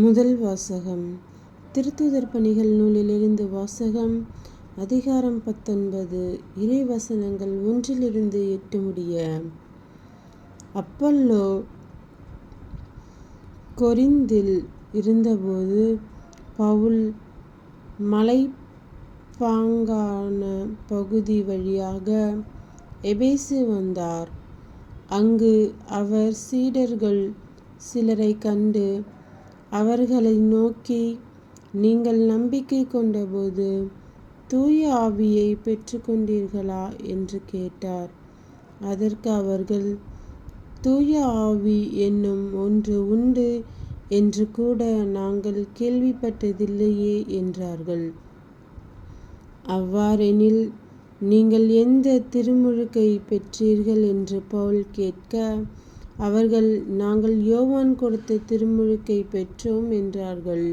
முதல் வாசகம். திருத்தூதர் பணிகள் நூலிலிருந்து வாசகம். அதிகாரம் 19. இறைவசனங்கள் 1-8 முடிய. அப்பல்லோ கொரிந்தில் இருந்தபோது பவுல் மலைப்பாங்கான பகுதி வழியாக எபேசு வந்தார். அங்கு அவர் சீடர்கள் சிலரை கண்டு அவர்களை நோக்கி, நீங்கள் நம்பிக்கை கொண்டபோது தூய ஆவியை பெற்றுக்கொண்டீர்களா என்று கேட்டார். அதற்கு அவர்கள், தூய ஆவி என்னும் ஒன்று உண்டு என்று கூட நாங்கள் கேள்விப்பட்டதில்லையே என்றார்கள். அவ்வாறெனில் நீங்கள் எந்த திருமுழுக்கை பெற்றீர்கள் என்று பவுல் கேட்க, அவர்கள், நாங்கள் யோவான் கொடுத்த திருமுழுக்கை பெற்றோம் என்றார்கள்.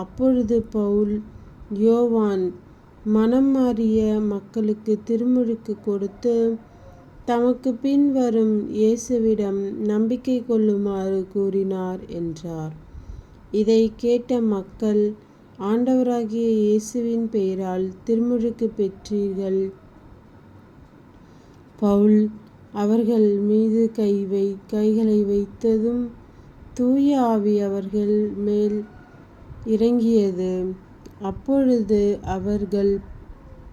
அப்பொழுது பவுல், யோவான் மனம் மாறிய மக்களுக்கு திருமுழுக்கு கொடுத்து தமக்கு பின் வரும் இயேசுவிடம் நம்பிக்கை கொள்ளுமாறு கூறினார் என்றார். இதை கேட்ட மக்கள், ஆண்டவராகிய இயேசுவின் பெயரால் திருமுழுக்கு பெற்றீர்கள். பவுல் அவர்கள் மீது கைகளை வைத்ததும் தூய ஆவி அவர்கள் மேல் இறங்கியது. அப்பொழுது அவர்கள்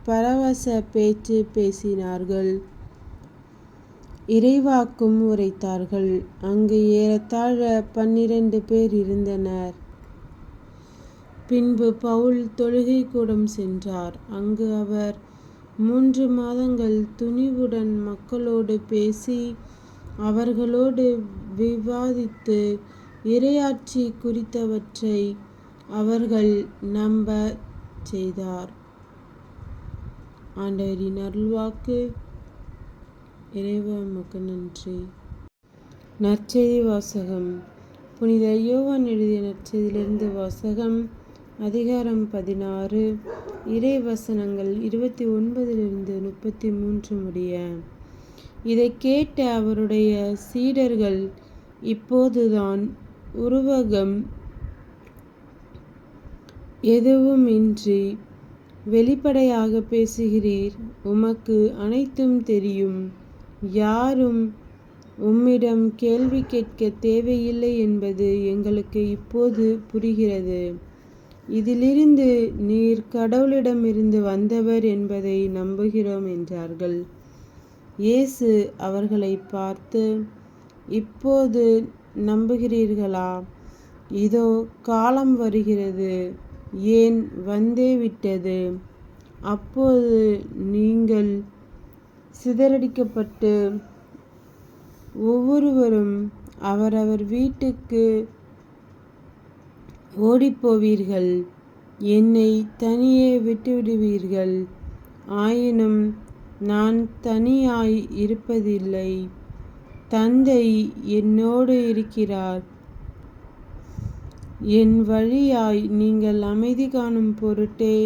பரவச பேச்சு பேசினார்கள், இறைவாக்கும் உரைத்தார்கள். அங்கு ஏறத்தாழ 12 பேர் இருந்தனர். பின்பு பவுல் தொழுகை கூடம் சென்றார். அங்கு அவர் 3 மாதங்கள் துணிவுடன் மக்களோடு பேசி அவர்களோடு விவாதித்து இறையாட்சி குறித்தவற்றை அவர்கள் நம்பச் செய்தார். ஆண்டவரின் அருள்வாக்கு. இறைவா உமக்கு நன்றி. நற்செய்தி வாசகம். புனித யோவான் எழுதிய நற்செய்தியிலிருந்து வாசகம். அதிகாரம் 16. இறை வசனங்கள் 29-33 முடிய. இதை கேட்ட அவருடைய சீடர்கள், இப்போதுதான் உருவகம் எதுவுமின்றி வெளிப்படையாக பேசுகிறீர். உமக்கு அனைத்தும் தெரியும். யாரும் உம்மிடம் கேள்வி கேட்க தேவையில்லை என்பது எங்களுக்கு இப்போது புரிகிறது. இதிலிருந்து நீர் கடவுளிடமிருந்து வந்தவர் என்பதை நம்புகிறோம் என்றார்கள். இயேசு அவர்களை பார்த்து, இப்போது நம்புகிறீர்களா? இதோ காலம் வருகிறது, ஏன் வந்தே விட்டது. அப்போது நீங்கள் சிதறடிக்கப்பட்டு ஒவ்வொருவரும் அவரவர் வீட்டுக்கு ஓடிப்போவீர்கள். என்னை தனியே விட்டுவிடுவீர்கள். ஆயினும் நான் தனியாய் இருப்பதில்லை, தந்தை என்னோடு இருக்கிறார். என் வழியாய் நீங்கள் அமைதி காணும் பொருட்டே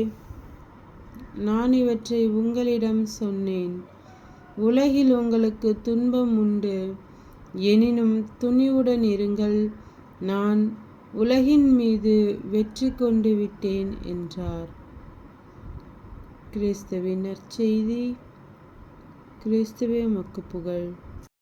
நான் இவற்றை உங்களிடம் சொன்னேன். உலகில் உங்களுக்கு துன்பம் உண்டு, எனினும் துணிவுடன் இருங்கள், நான் உலகின் மீது வெற்றி கொண்டு விட்டேன் என்றார். கிறிஸ்துவின் நற்செய்தி. கிறிஸ்துவே உமக்கு புகழ்.